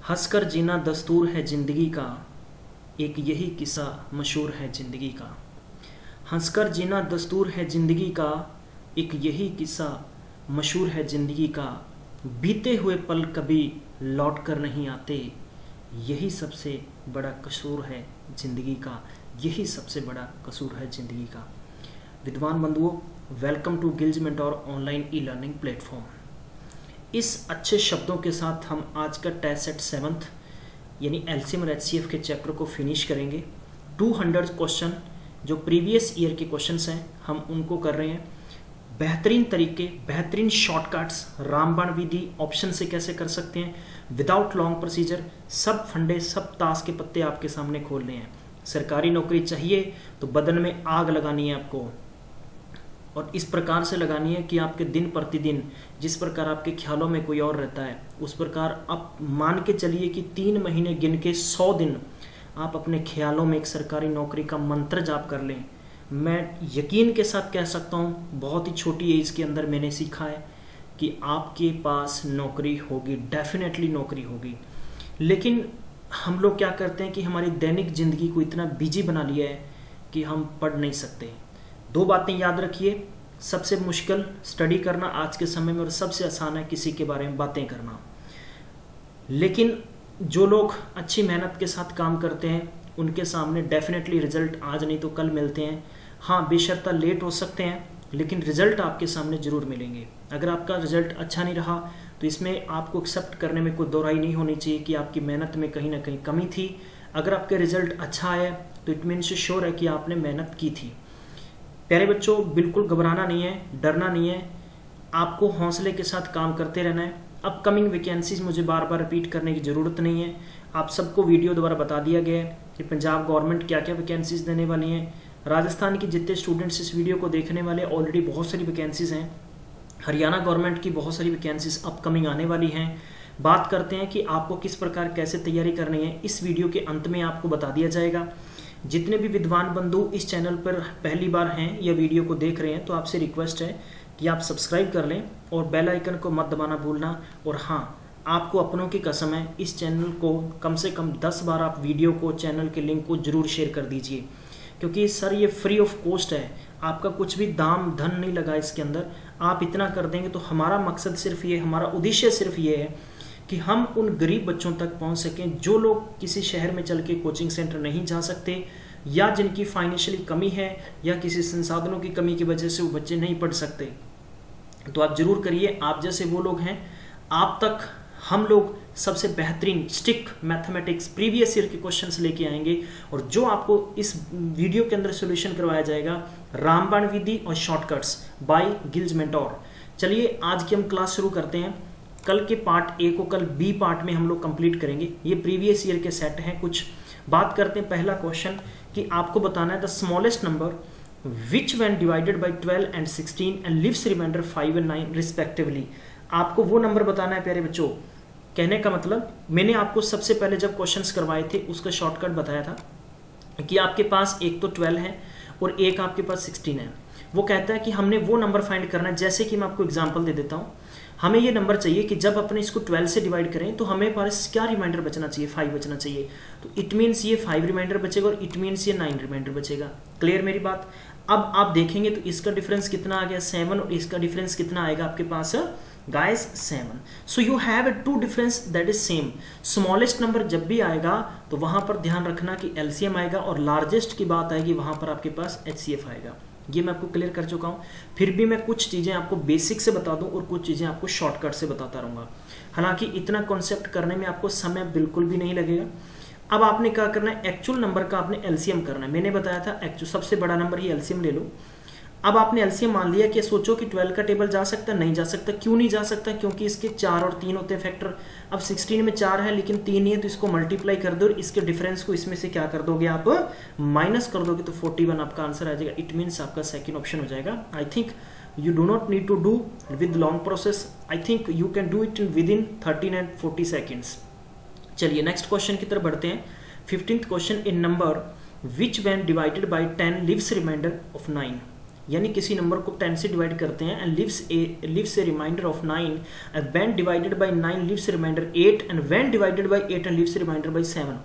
हंसकर जीना दस्तूर है जिंदगी का, एक यही किस्सा मशहूर है जिंदगी का। हंसकर जीना दस्तूर है जिंदगी का, एक यही किस्सा मशहूर है जिंदगी का। बीते हुए पल कभी लौट कर नहीं आते, यही सबसे बड़ा कसूर है जिंदगी का, यही सबसे बड़ा कसूर है जिंदगी का। विद्वान बंधुओं, welcome to Gillz mentor online e learning platform. इस अच्छे शब्दों के साथ हम आज का टेस्ट सेट 7th यानी एलसीएम और एचसीएफ के चैप्टर को फिनिश करेंगे। 200 क्वेश्चन जो प्रीवियस ईयर के क्वेश्चंस हैं हम उनको कर रहे हैं। बेहतरीन तरीके, बेहतरीन शॉर्टकट्स, रामबाण विधि ऑप्शन से कैसे कर सकते हैं विदाउट लॉन्ग प्रोसीजर, सब फंडे, सब ताश के पत्ते आपके सामने खोलने हैं। सरकारी नौकरी चाहिए तो बदन में आग लगानी है आपको, और इस प्रकार से लगानी है कि आपके दिन प्रतिदिन जिस प्रकार आपके ख्यालों में कोई और रहता है उस प्रकार आप मान के चलिए कि 3 महीने गिन के 100 दिन आप अपने ख्यालों में एक सरकारी नौकरी का मंत्र जाप कर लें। मैं यकीन के साथ कह सकता हूँ, बहुत ही छोटी एज के अंदर मैंने सीखा है कि आपके पास नौकरी होगी, डेफिनेटली नौकरी होगी। लेकिन हम लोग क्या करते हैं कि हमारी दैनिक जिंदगी को इतना बिजी बना लिया है कि हम पढ़ नहीं सकते। 2 बातें याद रखिए, सबसे मुश्किल स्टडी करना आज के समय में और सबसे आसान है किसी के बारे में बातें करना। लेकिन जो लोग अच्छी मेहनत के साथ काम करते हैं उनके सामने डेफिनेटली रिजल्ट आज नहीं तो कल मिलते हैं। हाँ, बेशर्ता लेट हो सकते हैं लेकिन रिजल्ट आपके सामने जरूर मिलेंगे। अगर आपका रिजल्ट अच्छा नहीं रहा तो इसमें आपको एक्सेप्ट करने में कोई दो राय नहीं होनी चाहिए कि आपकी मेहनत में कहीं ना कहीं कमी थी। अगर आपके रिजल्ट अच्छा आया तो इट मीन्स श्योर है कि आपने मेहनत की थी। प्यारे बच्चों, बिल्कुल घबराना नहीं है, डरना नहीं है, आपको हौसले के साथ काम करते रहना है। अपकमिंग वैकेंसीज मुझे बार बार रिपीट करने की ज़रूरत नहीं है, आप सबको वीडियो द्वारा बता दिया गया है कि पंजाब गवर्नमेंट क्या क्या वैकेंसीज देने वाली हैं। राजस्थान के जितने स्टूडेंट्स इस वीडियो को देखने वाले ऑलरेडी बहुत सारी वैकेंसीज हैं। हरियाणा गवर्नमेंट की बहुत सारी वैकेंसीज अपकमिंग आने वाली हैं। बात करते हैं कि आपको किस प्रकार कैसे तैयारी करनी है, इस वीडियो के अंत में आपको बता दिया जाएगा। जितने भी विद्वान बंधु इस चैनल पर पहली बार हैं या वीडियो को देख रहे हैं तो आपसे रिक्वेस्ट है कि आप सब्सक्राइब कर लें और बेल आइकन को मत दबाना भूलना। और हाँ, आपको अपनों की कसम है, इस चैनल को कम से कम 10 बार आप वीडियो को, चैनल के लिंक को जरूर शेयर कर दीजिए, क्योंकि सर ये फ्री ऑफ कॉस्ट है, आपका कुछ भी दाम धन नहीं लगा इसके अंदर। आप इतना कर देंगे तो हमारा मकसद सिर्फ ये, हमारा उद्देश्य सिर्फ ये है कि हम उन गरीब बच्चों तक पहुंच सकें जो लोग किसी शहर में चल के कोचिंग सेंटर नहीं जा सकते, या जिनकी फाइनेंशियली कमी है या किसी संसाधनों की कमी की वजह से वो बच्चे नहीं पढ़ सकते। तो आप जरूर करिए, आप जैसे वो लोग हैं, आप तक हम लोग सबसे बेहतरीन स्टिक मैथमेटिक्स प्रीवियस ईयर के क्वेश्चंस लेके आएंगे, और जो आपको इस वीडियो के अंदर सॉल्यूशन करवाया जाएगा रामबाण विधि और शॉर्टकट्स बाय गिल्ज मेंटोर। चलिए आज की हम क्लास शुरू करते हैं। कल के पार्ट ए को कल बी पार्ट में हम लोग कंप्लीट करेंगे। ये प्रीवियस ईयर के सेट हैं कुछ। बात करते हैं पहला क्वेश्चन कि आपको बताना है the smallest number which when divided by 12 and 16 and leaves remainder 5 and 9 respectively. आपको वो नंबर बताना है प्यारे बच्चों। कहने का मतलब, मैंने आपको सबसे पहले जब क्वेश्चंस करवाए थे उसका शॉर्टकट बताया था कि आपके पास एक तो 12 है और एक आपके पास 16 है। वो कहता है कि हमने वो नंबर फाइंड करना है। जैसे कि मैं आपको एग्जांपल दे देता हूँ, हमें ये नंबर चाहिए कि जब अपने इसको 12 से डिवाइड करें तो हमें पास क्या रिमाइंडर बचना चाहिए, 5 बचना चाहिए। तो इट मीन्स ये 5 रिमाइंडर बचेगा और इट मीन्स ये 9 रिमाइंडर बचेगा। क्लियर मेरी बात? अब आप देखेंगे तो इसका डिफरेंस कितना आ गया 7, और इसका डिफरेंस कितना आएगा आपके पास guys 7। So you have a 2 difference that is same. Smallest number जब भी आएगा तो वहां पर ध्यान रखना कि एलसीएम आएगा, और लार्जेस्ट की बात आएगी वहां पर आपके पास एचसीएफ आएगा। ये मैं आपको क्लियर कर चुका हूँ। फिर भी मैं कुछ चीज़ें आपको बेसिक से बता दूं और कुछ चीज़ें आपको शॉर्टकट से बताता रहूँगा। हालांकि इतना कॉन्सेप्ट करने में आपको समय बिल्कुल भी नहीं लगेगा। अब आपने क्या करना है, एक्चुअल नंबर का आपने एलसीएम करना है। मैंने बताया था एक्चुअल सबसे बड़ा नंबर ही एलसीएम ले लो। अब आपने एलसीएम मान लिया कि सोचो कि 12 का टेबल जा सकता है, नहीं जा सकता। क्यों नहीं जा सकता? क्योंकि इसके 4 और 3 होते हैं फैक्टर। अब 16 में 4 है लेकिन 3 नहीं है, तो इसको मल्टीप्लाई कर दो और इसके डिफरेंस को इसमें से क्या कर दोगे आप, माइनस कर दोगे, तो 41 आपका आंसर आ जाएगा। इट मीन्स आपका सेकेंड ऑप्शन हो जाएगा। I think you do not need to do with long process. I think you can do it within 13 and 40 seconds। चलिए नेक्स्ट क्वेश्चन की तरफ बढ़ते हैं। 15th question, in number which when divided by 10 leaves remainder of 9। यानी किसी number को 10 से divide करते हैं and leaves a remainder of 9 and when divided by 9 leaves a remainder 8 and when divided by 8 and leaves a remainder by 7।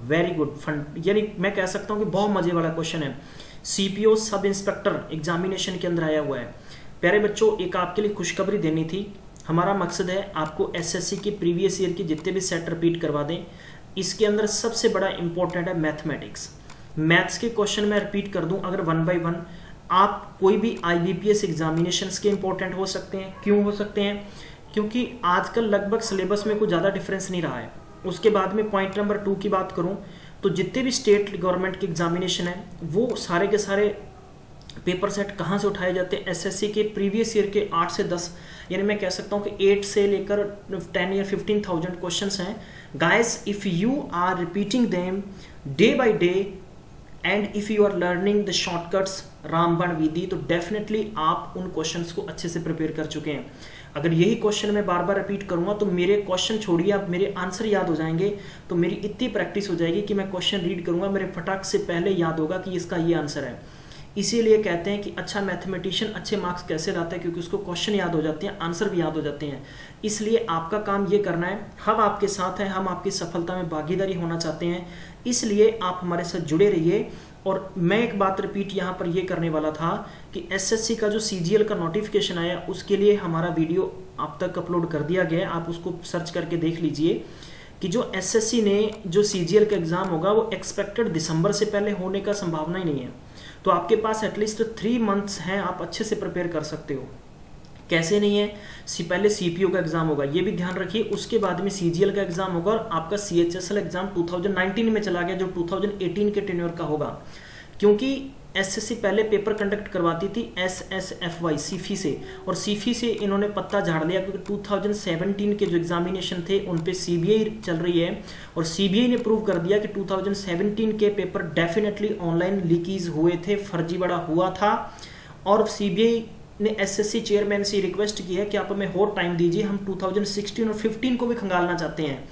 Very good fun, यानी मैं कह सकता हूँ कि बहुत मजे वाला क्वेश्चन है, सीपीओ सब इंस्पेक्टर एग्जामिनेशन के अंदर आया हुआ है। प्यारे बच्चों, एक आपके लिए खुशखबरी देनी थी। हमारा मकसद है आपको एसएससी के प्रीवियस ईयर के जितने भी सेट रिपीट करवा दें। इसके अंदर सबसे बड़ा इंपॉर्टेंट है मैथमेटिक्स। मैथ्स के क्वेश्चन मैं रिपीट कर दूं अगर 1 बाय 1। आप कोई भी आईबीपीएस एग्जामिनेशंस के इंपॉर्टेंट हो सकते हैं। क्यों हो सकते हैं? क्योंकि आजकल लगभग सिलेबस में कोई ज़्यादा डिफरेंस नहीं रहा है। उसके बाद में पॉइंट नंबर 2 की बात करूं तो जितने भी स्टेट गवर्नमेंट के एग्जामिनेशन है वो सारे के सारे पेपर सेट कहाँ से उठाए जाते हैं? एसएससी के प्रीवियस ईयर के 8 से 10, यानी मैं कह सकता हूँ कि 8 से लेकर 10 या 15,000 क्वेश्चंस हैं। Guys, if you are repeating them day by day and if you are learning the shortcuts रामबाण विधि, तो डेफिनेटली आप उन क्वेश्चंस को अच्छे से प्रिपेयर कर चुके हैं। अगर यही क्वेश्चन मैं बार बार रिपीट करूंगा तो मेरे क्वेश्चन छोड़िए, आप मेरे आंसर याद हो जाएंगे। तो मेरी इतनी प्रैक्टिस हो जाएगी कि मैं क्वेश्चन रीड करूंगा, मेरे फटाक से पहले याद होगा कि इसका ये आंसर है। इसीलिए कहते हैं कि अच्छा मैथमेटिशियन अच्छे मार्क्स कैसे लाता है, क्योंकि उसको क्वेश्चन याद हो जाते हैं, आंसर भी याद हो जाते हैं। इसलिए आपका काम ये करना है, हम आपके साथ हैं, हम आपकी सफलता में भागीदारी होना चाहते हैं। इसलिए आप हमारे साथ जुड़े रहिए। और मैं एक बात रिपीट यहाँ पर ये करने वाला था कि एसएससी का जो सीजीएल का नोटिफिकेशन आया उसके लिए हमारा वीडियो आप तक अपलोड कर दिया गया है, आप उसको सर्च करके देख लीजिए कि जो एसएससी ने जो सीजीएल का एग्जाम होगा वो एक्सपेक्टेड दिसंबर से पहले होने का संभावना ही नहीं है। तो आपके पास एटलीस्ट 3 मंथ्स हैं, आप अच्छे से प्रिपेयर कर सकते हो। कैसे नहीं है? पहले सीपीओ का एग्जाम होगा, ये भी ध्यान रखिए। उसके बाद में सीजीएल का एग्जाम होगा और आपका सीएचएसएल एग्जाम 2019 में चला गया जो 2018 के टेन्योर का होगा। क्योंकि एसएससी पहले पेपर कंडक्ट करवाती थी एसएसएफवाई सीफी से, और सीफी से इन्होंने पत्ता झाड़ लिया क्योंकि 2017 के जो एग्जामिनेशन थे उन पे सीबीआई चल रही है और सीबीआई ने प्रूव कर दिया कि 2017 के पेपर डेफिनेटली ऑनलाइन लीकेज हुए थे, फर्जीवाड़ा हुआ था। और सीबीआई ने एसएससी चेयरमैन से रिक्वेस्ट की है कि आप हमें और टाइम दीजिए, हम 2016 और 15 को भी खंगालना चाहते हैं।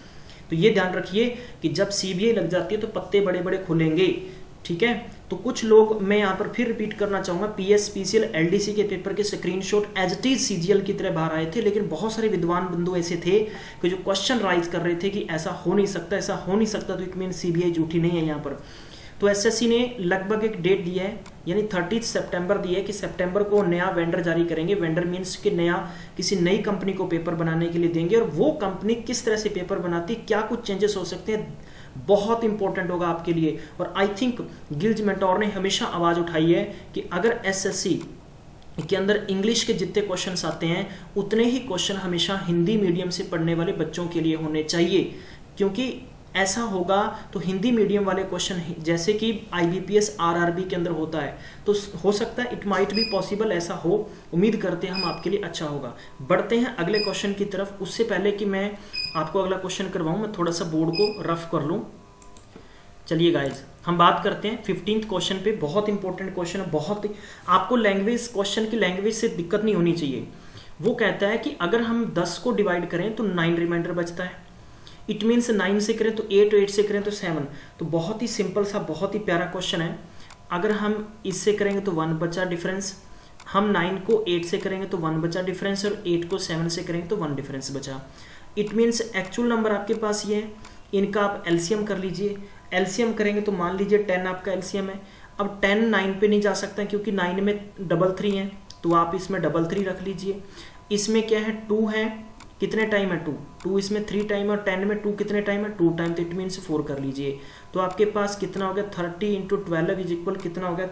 तो ये ध्यान रखिए कि जब सीबीआई लग जाती है तो पत्ते बड़े बड़े खुलेंगे, ठीक है। तो कुछ लोग, मैं यहाँ पर फिर रिपीट करना चाहूंगा, पीएस पीसीएल एलडीसी के पेपर के screenshot as it is CGL की तरह बाहर आए थे, लेकिन बहुत सारे विद्वान बंधु ऐसे थे कि जो क्वेश्चन राइज कर रहे थे कि ऐसा हो नहीं सकता, ऐसा हो नहीं सकता, तो इट मीन सीबीआई झूठी नहीं है यहाँ पर। तो एसएससी ने लगभग एक डेट दी है, यानी 30 सितंबर दी है कि सितंबर को नया वेंडर जारी करेंगे। वेंडर मीन्स कि नया किसी नई कंपनी को पेपर बनाने के लिए देंगे, और वो कंपनी किस तरह से पेपर बनाती है, क्या कुछ चेंजेस हो सकते हैं, बहुत इंपॉर्टेंट होगा आपके लिए। और आई थिंक गिल्ज मेंटोर ने हमेशा आवाज उठाई है कि अगर एसएससी के अंदर इंग्लिश के जितने क्वेश्चंस आते हैं उतने ही क्वेश्चन हमेशा हिंदी मीडियम से पढ़ने वाले बच्चों के लिए होने चाहिए, क्योंकि ऐसा होगा तो हिंदी मीडियम वाले क्वेश्चन जैसे कि आईबीपीएस आरआरबी के अंदर होता है, तो हो सकता है, इट माइट बी पॉसिबल ऐसा हो। उम्मीद करते हैं हम आपके लिए अच्छा होगा। बढ़ते हैं अगले क्वेश्चन की तरफ। उससे पहले कि मैं आपको अगला क्वेश्चन करवाऊं, मैं थोड़ा सा बोर्ड को रफ कर लूं। चलिए गाइज, हम बात करते हैं 15th क्वेश्चन पे। बहुत इंपॉर्टेंट क्वेश्चन है, बहुत ही आपको लैंग्वेज, क्वेश्चन की लैंग्वेज से दिक्कत नहीं होनी चाहिए। वो कहता है कि अगर हम 10 को डिवाइड करें तो 9 रिमाइंडर बचता है। इट मीन्स 9 से करें तो 8, 8 से करें तो 7। तो बहुत ही सिंपल सा, बहुत ही प्यारा क्वेश्चन है। अगर हम इससे करेंगे तो 1 बचा डिफरेंस, हम 9 को 8 से करेंगे तो 1 बचा डिफरेंस, और 8 को 7 से करेंगे तो 1 डिफरेंस बचा। इट मीन्स एक्चुअल नंबर आपके पास ये है, इनका आप एलसीएम कर लीजिए। एलसीएम करेंगे तो मान लीजिए 10 आपका एलसीएम है। अब 10 9 पे नहीं जा सकता क्योंकि 9 में 3 है, तो आप इसमें 3 रख लीजिए। इसमें क्या है, 2 है, कितने टाइम है 2 इसमें 3 टाइम, और 10 में 2 कितने टाइम है 2 टाइम, तो इट मीन्स 4 कर लीजिए। तो आपके पास कितना हो गया, 30 × 12 इज इक्वल कितना हो गया,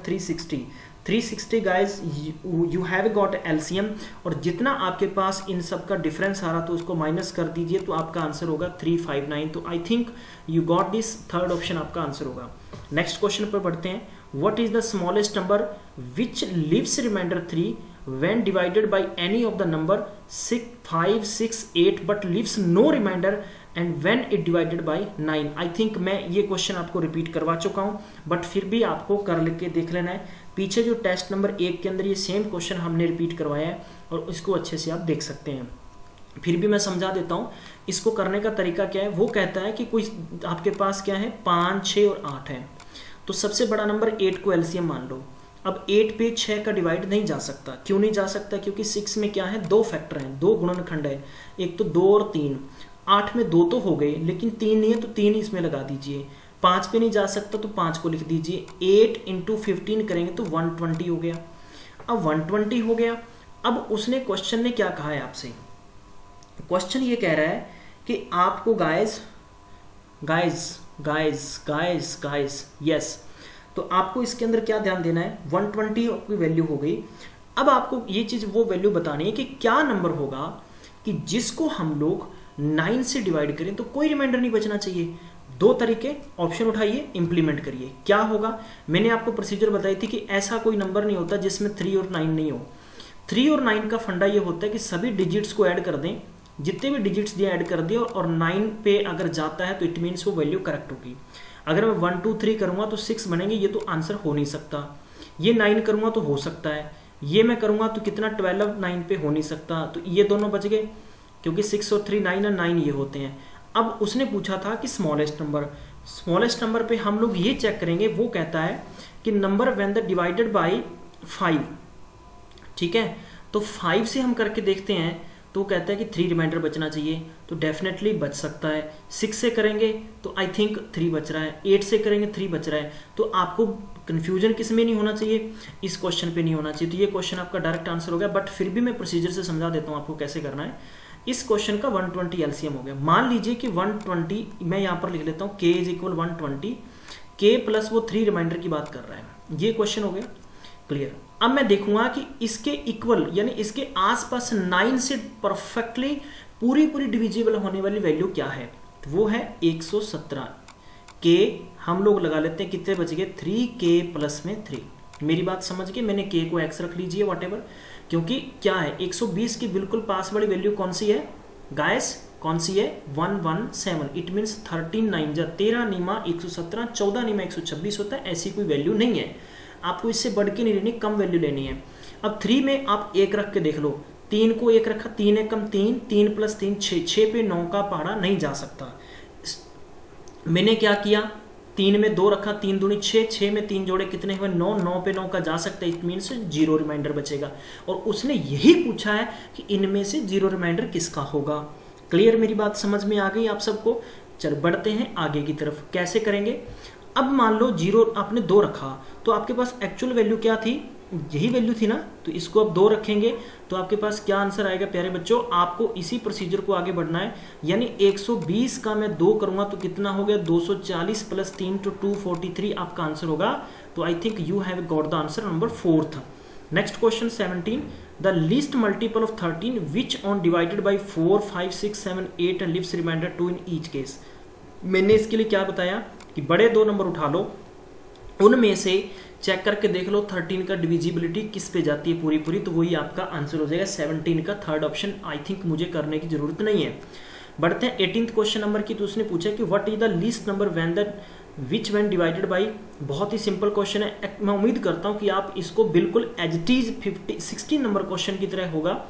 360 guys, you have got LCM. और जितना आपके पास इन सब का डिफरेंस आ रहा तो उसको माइनस कर दीजिए, तो आपका आंसर होगा 359। तो I think you got this, third option आपका आंसर होगा। नेक्स्ट क्वेश्चन पर बढ़ते हैं। What is the smallest number which leaves remainder 3 when divided by any of the number 6, 5, 6, 8 but leaves no remainder and when it divided by 9। I think मैं ये question आपको repeat करवा चुका हूँ, बट फिर भी आपको कर लेके देख लेना है। पीछे जो टेस्ट नंबर 1 के अंदर ये सेम क्वेश्चन हमने रिपीट करवाया है और इसको अच्छे से आप देख सकते हैं। फिर भी मैं समझा देता हूँ इसको करने का तरीका क्या है। वो कहता है कि कोई आपके पास क्या है, 5, 6 और 8 है। तो सबसे बड़ा नंबर 8 को एलसीएम मान लो। अब 8 पे 6 का डिवाइड नहीं जा सकता। क्यों नहीं जा सकता? क्योंकि 6 में क्या है, 2 फैक्टर हैं, 2 गुणनखंड है, एक तो 2 और 3। 8 में 2 तो हो गए लेकिन 3 नहीं है, तो 3 इसमें लगा दीजिए। 5 पे नहीं जा सकता तो 5 को लिख दीजिए। 8 × 15 करेंगे तो 120 हो गया। अब 120 हो गया। अब उसने क्वेश्चन ने क्या कहा है आपसे, क्वेश्चन ये कह रहा है कि आपको गाइस यस, तो आपको इसके अंदर क्या ध्यान देना है, 120 की वैल्यू हो गई। अब आपको ये चीज वो वैल्यू बतानी है कि क्या नंबर होगा कि जिसको हम लोग 9 से डिवाइड करें तो कोई रिमाइंडर नहीं बचना चाहिए। 2 तरीके, ऑप्शन उठाइए, इंप्लीमेंट करिए। क्या होगा, मैंने आपको प्रोसीजर बताई थी कि ऐसा कोई नंबर नहीं होता जिसमें 3 और 9 नहीं हो। 3 और 9 का फंडा ये होता है कि सभी डिजिट्स को ऐड कर दें, जितने भी डिजिट्स दिए ऐड कर दिए, और 9 पे अगर जाता है तो इट मीन्स वो वैल्यू करेक्ट होगी। अगर मैं 1 2 3 करूंगा तो 6 बनेंगे, ये तो आंसर हो नहीं सकता। ये 9 करूंगा तो हो सकता है, ये मैं करूंगा तो कितना 12 9 पे हो नहीं सकता, तो ये दोनों बच गए क्योंकि 6 और 3 9 और 9 ये होते हैं। अब उसने पूछा था कि स्मॉलेस्ट नंबर पे हम लोग ये चेक करेंगे। वो कहता है कि number when the divided by 5, ठीक है, तो 5 से हम करके देखते हैं तो कहता है कि 3 रिमाइंडर बचना चाहिए, तो डेफिनेटली बच सकता है। 6 से करेंगे तो आई थिंक 3 बच रहा है, 8 से करेंगे 3 बच रहा है। तो आपको कंफ्यूजन किस में नहीं होना चाहिए, इस क्वेश्चन पे नहीं होना चाहिए। तो ये क्वेश्चन आपका डायरेक्ट आंसर हो गया, बट फिर भी मैं प्रोसीजर से समझा देता हूँ आपको कैसे करना है। इस क्वेश्चन का 120 एलसीएम हो गया। मान लीजिए कि 120, मैं यहाँ पर लिख लेता हूँ k = 120, k प्लस वो 3 रिमाइंडर की बात कर रहा है। ये क्वेश्चन हो गया क्लियर। अब मैं देखूंगा कि इसके इक्वल यानी इसके आसपास 9 से परफेक्टली पूरी डिविजिबल होने वाली वैल्यू क्या है, तो वो है 117। k हम लोग लगा लेते हैं, कितने बच गए, 3k प्लस में 3। मेरी बात समझ गए, मैंने k को x रख लीजिए व्हाटएवर, क्योंकि क्या है 120 की बिल्कुल पास वाली वैल्यू कौन सी है गाइस, कौन सी है, 117। इट मीन्स 13 9 जा 13 निमा 117, 14 निमा 126 होता है। ऐसी कोई वैल्यू नहीं है, आपको इससे बढ़ के नहीं लेनी, कम वैल्यू लेनी है। अब 3 में आप 1 रख के देख लो, 3 को 1 रखा, 3 1 कम 3, 3 + 3 6, 6 पे 9 का पहाड़ा नहीं जा सकता। मैंने क्या किया, 3 में 2 रखा, 3 दूनी 6, 6 में 3 जोड़े कितने हुए 9, 9 पे 9 का जा सकता है। इट मीन्स 0 रिमाइंडर बचेगा। और उसने यही पूछा है कि इनमें से 0 रिमाइंडर किसका होगा। क्लियर, मेरी बात समझ में आ गई आप सबको। चल बढ़ते हैं आगे की तरफ, कैसे करेंगे। अब मान लो 0 आपने 2 रखा, तो आपके पास एक्चुअल वैल्यू क्या थी, यही वैल्यू थी ना, तो इसको अब 2 रखेंगे तो आपके पास क्या आंसर आएगा प्यारे बच्चों। आपको इसी प्रोसीजर को आगे बढ़ना है, यानी 120 का मैं 2 करूंगा तो कितना हो गया, 240 + 3 तो 243 आपका आंसर होगा। तो I think you have got the answer number 4th। Next question 17, the least multiple of 13 which on divided by 4 5 6 7 8 and leaves remainder 2 in each case. मैंने इसके लिए क्या बताया कि बड़े 2 नंबर उठा लो, उनमें से चेक करके देख लो 13 का डिविजिबिलिटी किस पे जाती है पूरी, तो वही आपका आंसर हो जाएगा 17 का 3rd ऑप्शन। आई थिंक मुझे करने की जरूरत नहीं है। बढ़ते हैं 18th क्वेश्चन नंबर की। तो उसने पूछा कि what is the least number when divided by. बहुत ही सिंपल क्वेश्चन है, मैं उम्मीद करता हूं कि आप इसको बिल्कुल as it is 16 number question की तरह होगा,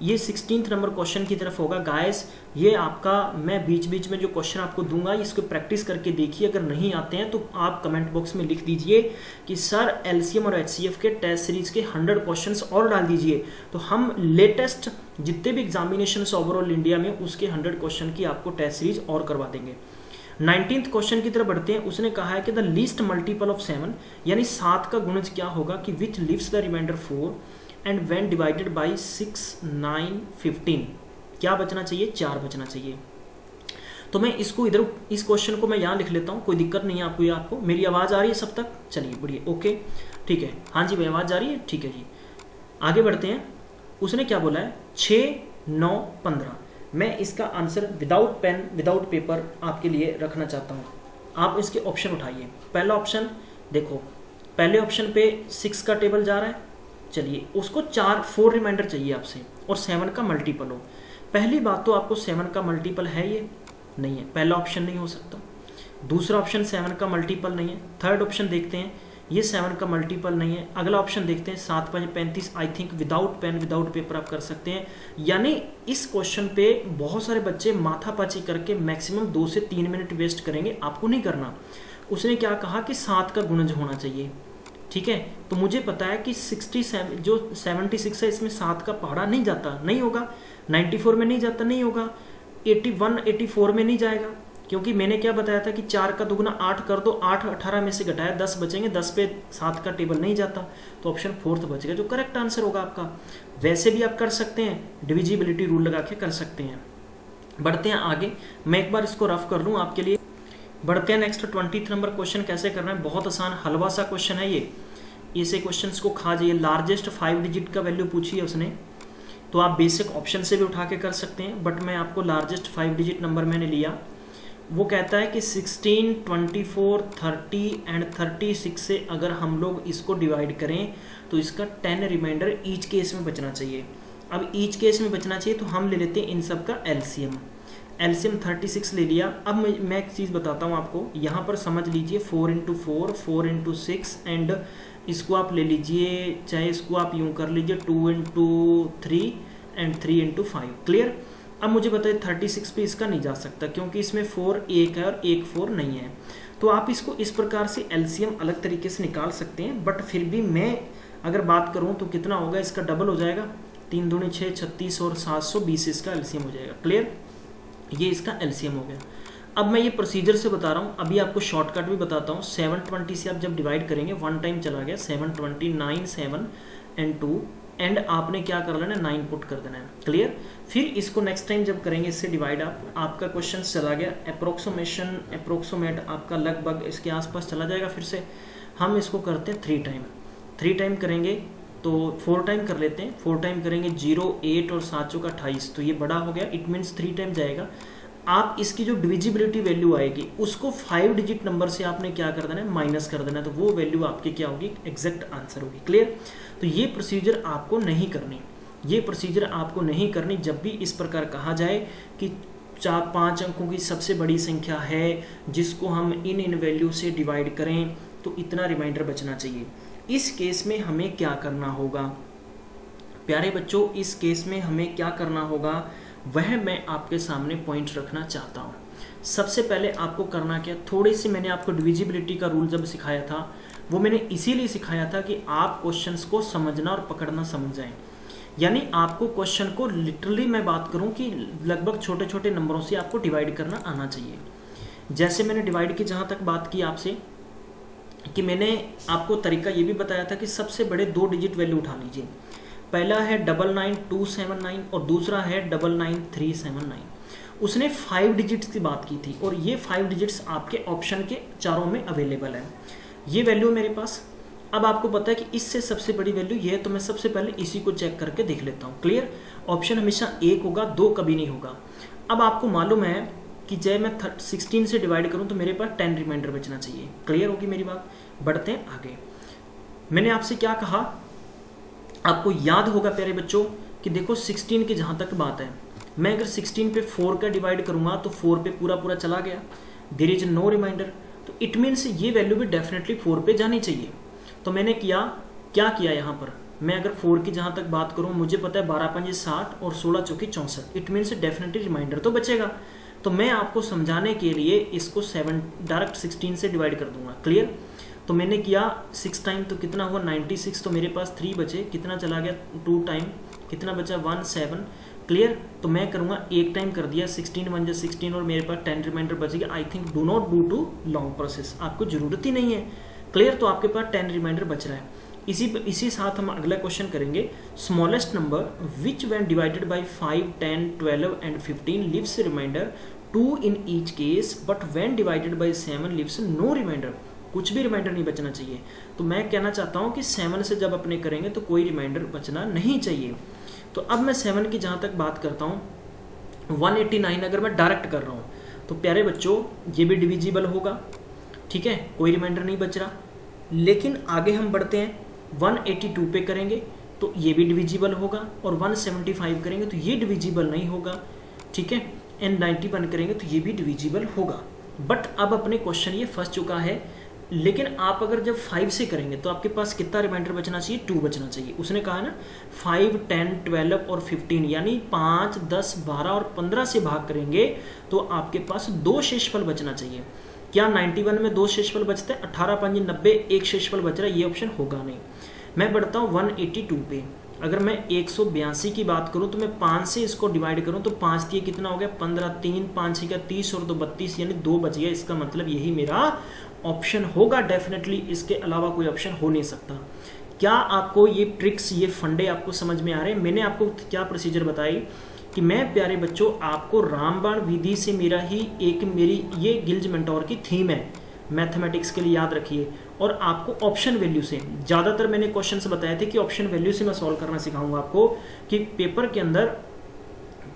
ये 16th नंबर क्वेश्चन की तरफ होगा गाइस। ये आपका मैं बीच बीच में जो क्वेश्चन आपको दूंगा इसको प्रैक्टिस करके देखिए। अगर नहीं आते हैं तो आप कमेंट बॉक्स में लिख दीजिए कि सर एलसीएम और एचसीएफ के टेस्ट सीरीज के 100 क्वेश्चंस और डाल दीजिए, तो हम लेटेस्ट जितने भी एग्जामिनेशन ओवरऑल इंडिया में उसके 100 क्वेश्चन की आपको टेस्ट सीरीज और करवा देंगे। 19th क्वेश्चन की तरफ बढ़ते हैं। उसने कहा है कि द लीस्ट मल्टीपल ऑफ 7 यानी 7 का गुणज क्या होगा कि which leaves the reminder 4 and when divided by 6 9 15 क्या बचना चाहिए, 4 बचना चाहिए। तो मैं इसको इधर इस क्वेश्चन को मैं यहाँ लिख लेता हूँ, कोई दिक्कत नहीं है आपको। मेरी आवाज़ आ रही है सब तक, चलिए बढ़िया, ओके ठीक है। हाँ जी भाई आवाज़ आ रही है, ठीक है जी। आगे बढ़ते हैं। उसने क्या बोला है 6 9 15। मैं इसका answer without pen without paper आपके लिए रखना चाहता हूँ। आप इसके ऑप्शन उठाइए। पहला ऑप्शन देखो, पहले ऑप्शन पे 6 का टेबल जा रहा है, चलिए उसको 4 रिमाइंडर चाहिए आपसे और 7 का मल्टीपल हो। पहली बात तो आपको 7 का मल्टीपल है, ये नहीं है, पहला ऑप्शन नहीं हो सकता। दूसरा ऑप्शन 7 का मल्टीपल नहीं है। थर्ड ऑप्शन देखते हैं, ये 7 का मल्टीपल नहीं है। अगला ऑप्शन देखते हैं 7 5 35। I think without pen without paper आप कर सकते हैं। यानी इस क्वेश्चन पे बहुत सारे बच्चे माथापाची करके मैक्सिमम 2 से 3 मिनट वेस्ट करेंगे, आपको नहीं करना। उसने क्या कहा कि 7 का गुणज होना चाहिए, ठीक है। तो मुझे पता है कि 67 जो 76 है इसमें 7 का पहाड़ा नहीं जाता, नहीं होगा, 94 में नहीं जाता, नहीं होगा, 81 84 में नहीं जाएगा, क्योंकि मैंने क्या बताया था कि 4 का दुगुना 8 कर दो, 8 18 में से घटाया 10 बचेंगे, 10 पे 7 का टेबल नहीं जाता, तो ऑप्शन 4 बचेगा जो करेक्ट आंसर होगा आपका। वैसे भी आप कर सकते हैं, डिविजिबिलिटी रूल लगा के कर सकते हैं। बढ़ते हैं आगे, मैं एक बार इसको रफ कर लूँ आपके लिए। बढ़ते हैं नेक्स्ट 20 नंबर क्वेश्चन कैसे करना है। बहुत आसान हलवा सा क्वेश्चन है ये, ऐसे क्वेश्चंस को खा जाइए। लार्जेस्ट 5 डिजिट का वैल्यू पूछी है उसने, तो आप बेसिक ऑप्शन से भी उठा के कर सकते हैं, बट मैं आपको लार्जेस्ट 5 डिजिट नंबर मैंने लिया। वो कहता है कि 16, 24, 30 एंड 36 से अगर हम लोग इसको डिवाइड करें तो इसका 10 रिमाइंडर ईच केस में बचना चाहिए। अब ईच केस में बचना चाहिए तो हम ले लेते हैं इन सब का एलसीएम। एलसीएम 36 ले लिया। अब मैं एक चीज़ बताता हूँ आपको, यहाँ पर समझ लीजिए 4 इंटू 4, 4 इंटू 6 एंड इसको आप ले लीजिए, चाहे इसको आप यूँ कर लीजिए 2 इंटू 3 एंड 3 इंटू 5। क्लियर। अब मुझे बताइए 36 पे इसका नहीं जा सकता क्योंकि इसमें 4 एक है और एक 4 नहीं है, तो आप इसको इस प्रकार से एलसीएम अलग तरीके से निकाल सकते हैं। बट फिर भी मैं अगर बात करूं तो कितना होगा, इसका डबल हो जाएगा, 3 दूनी 6, 36 और 720 इसका एलसीएम हो जाएगा। क्लियर, ये इसका एलसीएम हो गया। अब मैं ये प्रोसीजर से बता रहा हूँ, अभी आपको शॉर्टकट भी बताता हूँ। 720 से आप जब डिवाइड करेंगे, 1 टाइम चला गया, 729 7 एंड 2 एंड आपने क्या कर लेना है, 9 पुट कर देना है। क्लियर। फिर इसको नेक्स्ट टाइम जब करेंगे इससे डिवाइड, आपका क्वेश्चन चला गया अप्रोक्सीमेट आपका लगभग इसके आसपास चला जाएगा। फिर से हम इसको करते हैं 3 टाइम करेंगे तो 4 टाइम कर लेते हैं, 4 टाइम करेंगे 0 8 और 7 चौका 28, तो ये बड़ा हो गया, इट मीन्स 3 टाइम जाएगा। आप इसकी जो डिविजिबिलिटी वैल्यू आएगी उसको 5 डिजिट नंबर से आपने क्या कर देना है, माइनस कर देना है, तो वो वैल्यू आपकी क्या होगी, एग्जैक्ट आंसर होगी। क्लियर। तो ये प्रोसीजर आपको नहीं करनी, ये प्रोसीजर आपको नहीं करनी। जब भी इस प्रकार कहा जाए कि 4-5 अंकों की सबसे बड़ी संख्या है जिसको हम इन वैल्यू से डिवाइड करें तो इतना रिमाइंडर बचना चाहिए। इस केस में हमें क्या करना होगा प्यारे बच्चों, इस केस में हमें क्या करना होगा वह मैं आपके सामने पॉइंट रखना चाहता हूँ। सबसे पहले आपको करना क्या, थोड़ी सी मैंने आपको डिविजिबिलिटी का रूल जब सिखाया था वो मैंने इसीलिए सिखाया था कि आप क्वेश्चंस को समझना और पकड़ना समझ जाएं। यानी आपको क्वेश्चन को लिटरली मैं बात करूं कि लगभग छोटे छोटे नंबरों से आपको डिवाइड करना आना चाहिए। जैसे मैंने डिवाइड की जहां तक बात की आपसे कि मैंने आपको तरीका ये भी बताया था कि सबसे बड़े 2 डिजिट वैल्यू उठा लीजिए। पहला है 99279 और दूसरा है 99379। उसने 5 डिजिट्स की बात की थी और ये 5 डिजिट्स आपके ऑप्शन के चारों में अवेलेबल है। ये वैल्यू मेरे पास, अब आपको पता है कि इससे सबसे बड़ी वैल्यू ये है, तो मैं सबसे पहले इसी को चेक करके देख लेता हूँ। क्लियर। ऑप्शन हमेशा 1 होगा, 2 कभी नहीं होगा। अब आपको मालूम है कि जब मैं 16 से डिवाइड करूँ तो मेरे पास 10 रिमाइंडर बचना चाहिए। क्लियर होगी मेरी बात। बढ़ते हैं आगे। मैंने आपसे क्या कहा, आपको याद होगा प्यारे बच्चों कि देखो 16 की जहाँ तक बात है, मैं अगर 16 पे 4 का डिवाइड करूँगा तो 4 पे पूरा चला गया, देयर इज नो रिमाइंडर, तो इट मीन्स ये वैल्यू भी डेफिनेटली 4 पे जानी चाहिए। तो मैंने क्या किया यहाँ पर, मैं अगर 4 की जहाँ तक बात करूँ, मुझे पता है 12 पंजे 60 और 16 चौकी 64, इट मीन्स डेफिनेटली रिमाइंडर तो बचेगा। तो मैं आपको समझाने के लिए इसको 7 डायरेक्ट 16 से डिवाइड कर दूंगा। क्लियर। तो मैंने किया 6 टाइम तो कितना हुआ 96, तो मेरे पास 3 बचे, कितना चला गया 2 टाइम, कितना बचा 1 7। क्लियर। तो मैं करूँगा 1 टाइम कर दिया, 16 1 16 और मेरे पास 10 रिमाइंडर बचेगा। I think do not do too long process, आपको जरूरत ही नहीं है। क्लियर। तो आपके पास 10 रिमाइंडर बच रहा है। इसी साथ हम अगला क्वेश्चन करेंगे। Smallest number which when divided by 5 10 12 and 15 leaves remainder 2 in each case, but when divided by 7 leaves no remainder, कुछ भी रिमाइंडर नहीं बचना चाहिए। तो मैं कहना चाहता हूँ कि 7 से जब अपने करेंगे तो कोई रिमाइंडर बचना नहीं चाहिए। तो अब मैं 7 की जहाँ तक बात करता हूँ, 189 अगर मैं डायरेक्ट कर रहा हूँ तो प्यारे बच्चों ये भी डिविजिबल होगा। ठीक है, कोई रिमाइंडर नहीं बच रहा। लेकिन आगे हम बढ़ते हैं, 182 पे करेंगे तो ये भी डिविजिबल होगा, और 175 करेंगे तो ये डिविजिबल नहीं होगा। ठीक है, एंड 91 करेंगे तो ये भी डिविजिबल होगा। बट अब अपने क्वेश्चन ये फंस चुका है। लेकिन आप अगर जब 5 से करेंगे तो आपके पास कितना रिमाइंडर बचना चाहिए, 2 बचना चाहिए। उसने कहा ना 5 10 12 और 15, यानी 5 10 12 और 15 से भाग करेंगे तो आपके पास 2 शेषफल बचना चाहिए। क्या 91 में 2 शेषफल बचते हैं? 18 5 90, एक शेषफल बच रहा है, ये ऑप्शन होगा नहीं। मैं बढ़ता हूँ 182 पे। अगर मैं 182 की बात करूं तो मैं 5 से इसको डिवाइड करूं तो 5 दिए कितना हो गया 15, 3 5 का 30 और 2 32, यानी 2 बच गया। इसका मतलब यही मेरा ऑप्शन होगा डेफिनेटली, इसके अलावा कोई ऑप्शन हो नहीं सकता। क्या आपको ये ट्रिक्स, ये फंडे आपको समझ में आ रहे हैं? मैंने आपको क्या प्रोसीजर बताई कि मैं प्यारे बच्चों आपको रामबाण विधि से मेरा ये गिल्ज मेंटोर की थीम है मैथमेटिक्स के लिए, याद रखिए। और आपको ऑप्शन वैल्यू से, ज़्यादातर मैंने क्वेश्चंस बताए थे कि ऑप्शन वैल्यू से मैं सॉल्व करना सिखाऊंगा आपको। कि पेपर के अंदर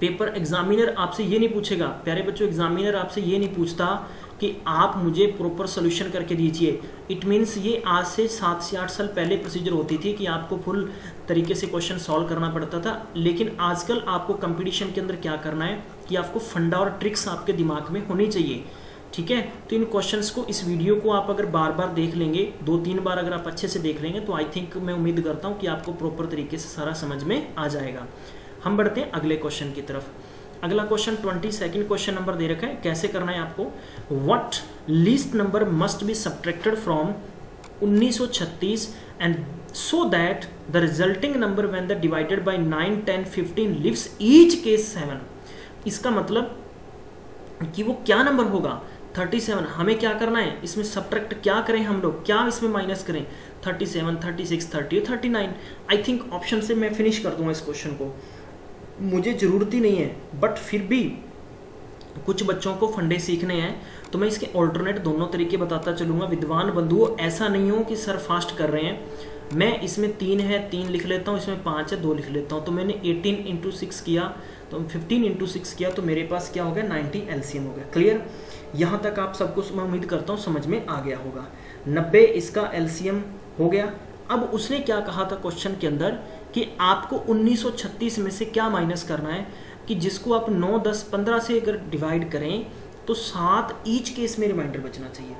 पेपर एग्जामिनर आपसे ये नहीं पूछेगा प्यारे बच्चों, एग्जामिनर आपसे ये नहीं पूछता कि आप मुझे प्रॉपर सोल्यूशन करके दीजिए। इट मीन्स ये आज से 7 से 8 साल पहले प्रोसीजर होती थी कि आपको फुल तरीके से क्वेश्चन सॉल्व करना पड़ता था। लेकिन आजकल आपको कंपटीशन के अंदर क्या करना है कि आपको फंडा और ट्रिक्स आपके दिमाग में होनी चाहिए, ठीक है। तो इन क्वेश्चंस को, इस वीडियो को आप अगर बार बार देख लेंगे, 2-3 बार अगर आप अच्छे से देख लेंगे तो आई थिंक, मैं उम्मीद करता हूँ कि आपको प्रॉपर तरीके से सारा समझ में आ जाएगा। हम बढ़ते हैं अगले क्वेश्चन की तरफ। अगला क्वेश्चन 22 क्वेश्चन नंबर दे रखा है। कैसे करना है आपको? What least number must be subtracted from 1936 and so that the resulting number when the divided by 9 10 15 leaves each case 7। इसका मतलब कि वो क्या नंबर होगा? 37। हमें क्या करना है इसमें? सब्ट्रैक्ट क्या करें हम लोग, क्या इसमें माइनस करें? 37, 36, 30 और 39। आई थिंक ऑप्शन से मैं फिनिश कर दूंगा इस क्वेश्चन को, मुझे जरूरत ही नहीं है। बट फिर भी कुछ बच्चों को फंडे सीखने हैं तो मैं इसके ऑल्टरनेट दोनों तरीके बताता चलूंगा। विद्वान बंधुओं, ऐसा नहीं हो कि सर फास्ट कर रहे हैं, मैं इसमें 3 है 3 लिख लेता हूँ, इसमें 5 है 2 लिख लेता हूँ। तो मैंने 18 × 6 किया, तो 15 × 6 किया, तो मेरे पास क्या हो गया? 90 एलसीएम हो गया। क्लियर? यहाँ तक आप सबको मैं उम्मीद करता हूँ समझ में आ गया होगा। 90 इसका एलसीएम हो गया। अब उसने क्या कहा था क्वेश्चन के अंदर कि आपको 1936 में से क्या माइनस करना है, कि जिसको आप 9 10 15 से अगर डिवाइड करें तो 7 ईच केस में रिमाइंडर बचना चाहिए,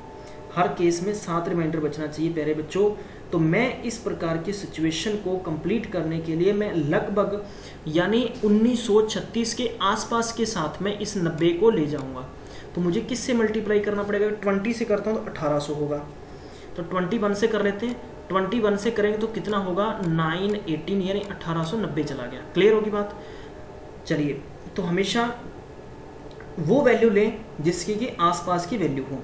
हर केस में 7 रिमाइंडर बचना चाहिए प्यारे बच्चों। तो मैं इस प्रकार की सिचुएशन को कंप्लीट करने के लिए मैं लगभग यानी 1936 के आसपास के साथ में इस 90 को ले जाऊंगा। तो मुझे किससे मल्टीप्लाई करना पड़ेगा? 20 से करता हूँ तो 1800 होगा, तो 21 से कर लेते हैं। 21 से करेंगे तो कितना होगा? 9 18 यानी 1890 चला गया। क्लियर होगी बात? चलिए, तो हमेशा वो वैल्यू लें जिसकी कि आसपास की वैल्यू हो।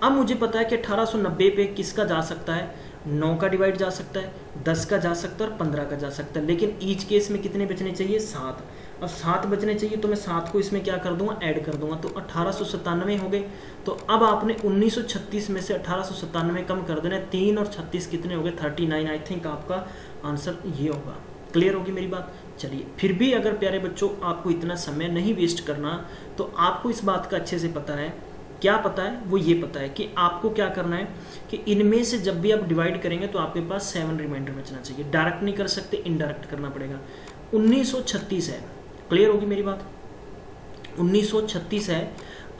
अब मुझे पता है कि 1890 पे किसका जा सकता है? 9 का डिवाइड जा सकता है, 10 का जा सकता है और 15 का जा सकता है। लेकिन ईच केस में कितने बचने चाहिए? 7। अब 7 बचने चाहिए तो मैं 7 को इसमें क्या कर दूंगा? ऐड कर दूंगा, तो 1897 हो गए। तो अब आपने 1936 में से 1897 कम कर देना है। 3 और 36 कितने हो गए? 39। आई थिंक आपका आंसर ये होगा। क्लियर होगी मेरी बात? चलिए, फिर भी अगर प्यारे बच्चों आपको इतना समय नहीं वेस्ट करना, तो आपको इस बात का अच्छे से पता है। क्या पता है? वो ये पता है कि आपको क्या करना है कि इनमें से जब भी आप डिवाइड करेंगे तो आपके पास 7 रिमाइंडर बचना चाहिए। डायरेक्ट नहीं कर सकते, इनडायरेक्ट करना पड़ेगा। 1936 है। क्लियर होगी मेरी बात? 1936 है।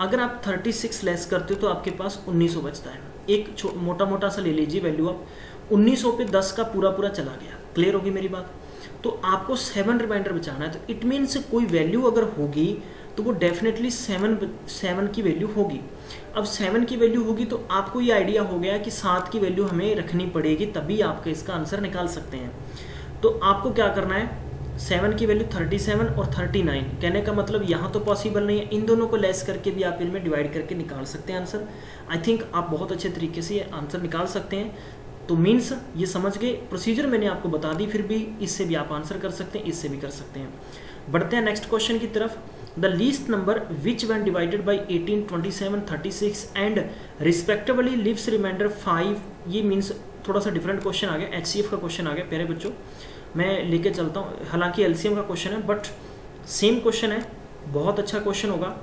अगर आप 36 लेस करते हो तो आपके पास 1900 बचता है। एक मोटा मोटा सा ले लीजिए वैल्यू आप। 1900 पे 10 का पूरा पूरा चला गया। क्लियर होगी मेरी बात? तो आपको 7 रिमाइंडर बचाना है। तो इट मीन्स कोई वैल्यू अगर होगी तो वो डेफिनेटली 7 की वैल्यू होगी। अब 7 की वैल्यू होगी तो आपको ये आइडिया हो गया कि 7 की वैल्यू हमें रखनी पड़ेगी, तभी आपका इसका आंसर निकाल सकते हैं। तो आपको क्या करना है? 7 की वैल्यू 37 और 39। कहने का मतलब यहाँ तो पॉसिबल नहीं है, इन दोनों को लेस करके भी आप इनमें डिवाइड करके निकाल सकते हैं आंसर। आई थिंक आप बहुत अच्छे तरीके से ये आंसर निकाल सकते हैं। तो मीन्स ये समझ गए, प्रोसीजर मैंने आपको बता दी, फिर भी इससे भी आप आंसर कर सकते हैं, इससे भी कर सकते हैं। बढ़ते हैं नेक्स्ट क्वेश्चन की तरफ। The least number which when divided by 18, 27, 36 and respectively leaves remainder 5। ये मीन्स थोड़ा सा डिफरेंट क्वेश्चन आ गया, HCF का क्वेश्चन आ गया प्यारे बच्चों। मैं लेके चलता हूँ, हालांकि LCM का क्वेश्चन है बट सेम क्वेश्चन है, बहुत अच्छा क्वेश्चन होगा।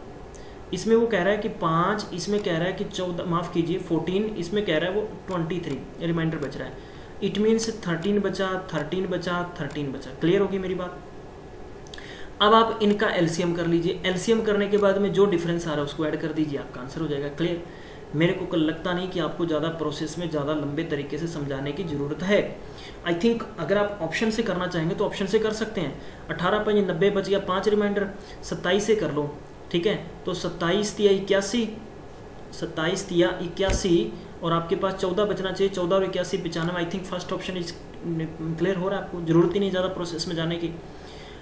इसमें वो कह रहा है कि 5, इसमें कह रहा है कि 14, माफ़ कीजिए 14, इसमें कह रहा है वो 23 रिमाइंडर बच रहा है। इट मीन्स 13 बचा, 13 बचा, 13 बचा। क्लियर होगी मेरी बात? अब आप इनका LCM कर लीजिए। LCM करने के बाद में जो डिफरेंस आ रहा है उसको ऐड कर दीजिए, आपका आंसर हो जाएगा। क्लियर? मेरे को कल लगता नहीं कि आपको ज़्यादा प्रोसेस में ज़्यादा लंबे तरीके से समझाने की ज़रूरत है। आई थिंक अगर आप ऑप्शन से करना चाहेंगे तो ऑप्शन से कर सकते हैं। 18 5 90 बच गया, 5 रिमाइंडर। 27 से कर लो, ठीक है? तो 27 × 81 27 या 81 और आपके पास 14 बचना चाहिए, 14 और 81 95। I think first option is clear हो रहा है आपको, जरूरत ही नहीं ज़्यादा प्रोसेस में जाने की।